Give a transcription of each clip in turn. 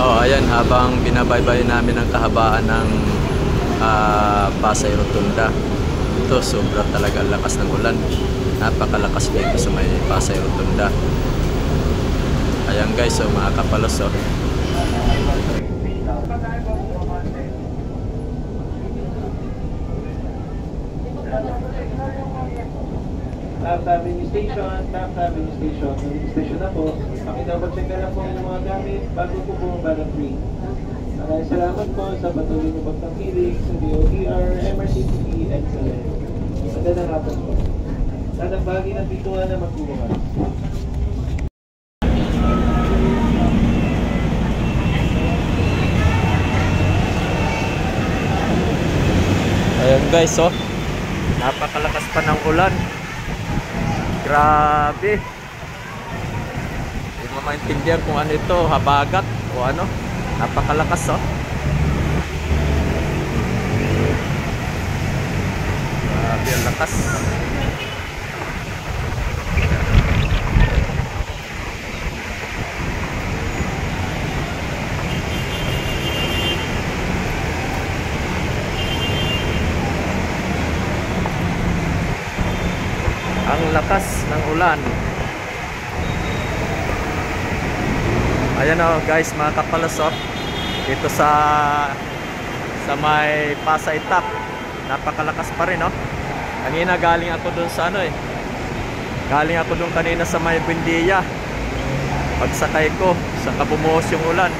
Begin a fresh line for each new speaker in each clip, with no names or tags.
Oh, ayan, habang binabaybay namin ang kahabaan ng Pasay Rotunda. Ito, sobra talaga ang lakas ng ulan. Napakalakas dito sa may Pasay Rotunda. Ayan guys, so mga kapalos, oh.
Taft Avenue Station, Taft Avenue Station. Yung station na po, pakidouble-check na lang po yung mga gamit bago po bumaba ng train. Maraming salamat po sa patuloy na pagtangkilik sa DOTR, MRCTC, Excellent. Magandang hapon po. Sanang bahagi ng pintuan na magbubukas.
Ayan guys, oh. Napakalakas pa ng ulan. Grabe. Hindi mo maintindihan kung ano ito, habagat o ano. Napakalakas, oh. Grabe ang lakas. Ang lakas ng ulan. Ayan o guys, mga kapalasok, dito sa may Pasay Top, napakalakas pa rin, no? Kanina galing ako dun sa galing ako dun kanina sa may Buendia. Pagsakay ko, saka bumuhos yung ulan.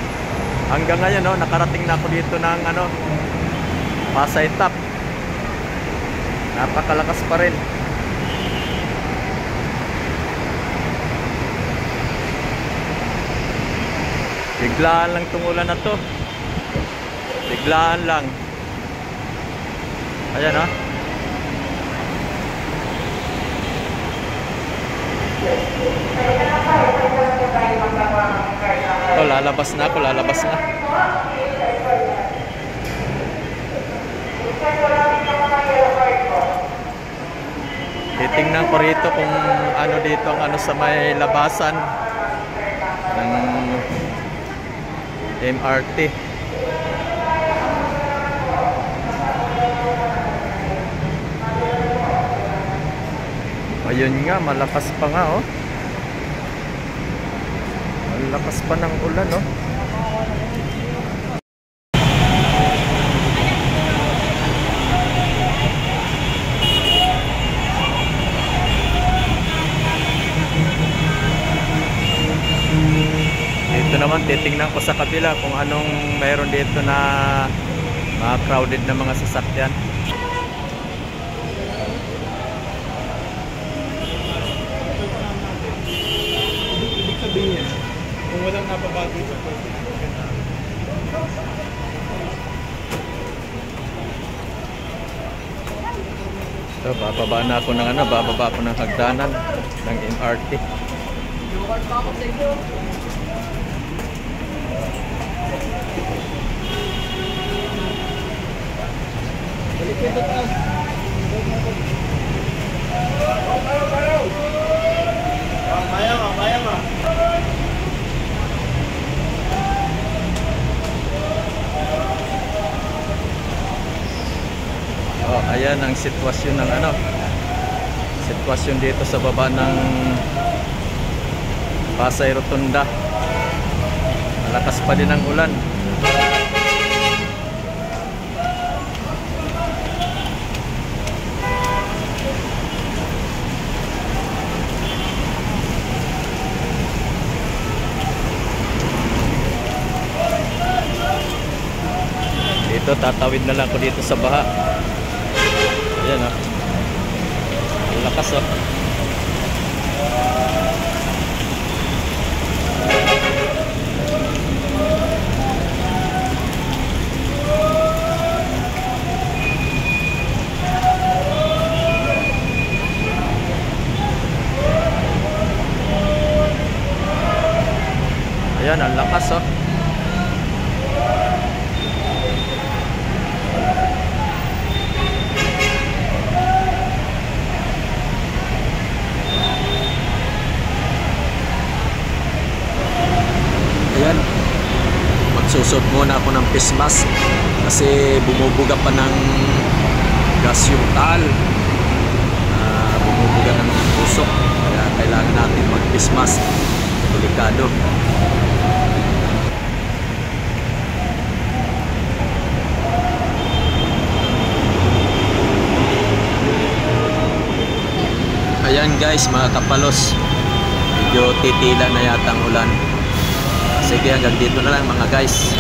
Hanggang ngayon, no, nakarating na ako dito ng Pasay Top. Napakalakas pa rin. Biglaan lang itong ulan na to. Biglaan lang. Ayan, ha. Ito, lalabas na ako. Lalabas na. Titingnan ko rito kung ano dito ang sa may labasan ng MRT. Ayun nga, malakas pa nga, oh. Malakas pa ng ulan, oh. Ito naman, titingnan ko sa kabila kung anong mayroon dito na mga crowded na mga sasakyan.
Ibig sabihin, kung walang napabago sa pwede.
So, bababa na ako ng bababa ako ng hagdanan ng MRT.
Balik ito taas. Mamaya ma.
Oh, ayan ang sitwasyon ng sitwasyon dito sa baba ng Pasay Rotunda. Malakas pa din ang ulan. Dito, tatawid na lang ako dito sa baha. Ayan, oh. Ang lakas, oh. Ayan, ang lakas, oh. Magsusot muna ako ng face mask kasi bumubuga pa ng gas yung tal. Bumubuga ng usok. Kaya kailangan natin mag face mask. Delikado. Ayan guys, mga kapalos, medyo titila na yata ang ulan. Sige, hanggang dito na lang mga guys.